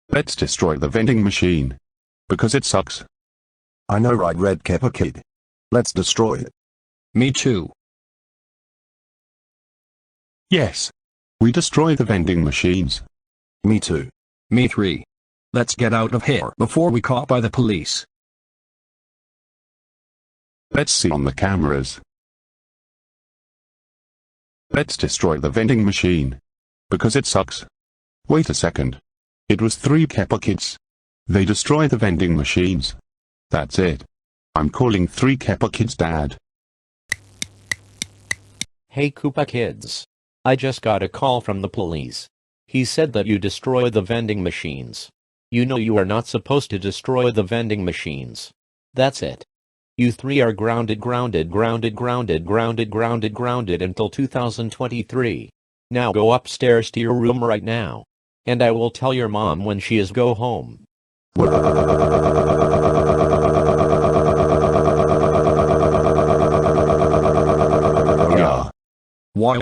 Let's destroy the vending machine. Because it sucks. I know, right, Red Koopa Kid. Let's destroy it. Me too. Yes. We destroy the vending machines. Me too. Me three. Let's get out of here before we caught by the police. Let's see on the cameras. Let's destroy the vending machine. Because it sucks. Wait a second. It was 3 Koopa kids. They destroy the vending machines. That's it. I'm calling 3 Koopa kids dad. Hey Koopa kids. I just got a call from the police. He said that you destroy the vending machines. You know you are not supposed to destroy the vending machines. That's it. You 3 are grounded until 2023. Now go upstairs to your room right now. And I will tell your mom when she is go home. Yeah. Why?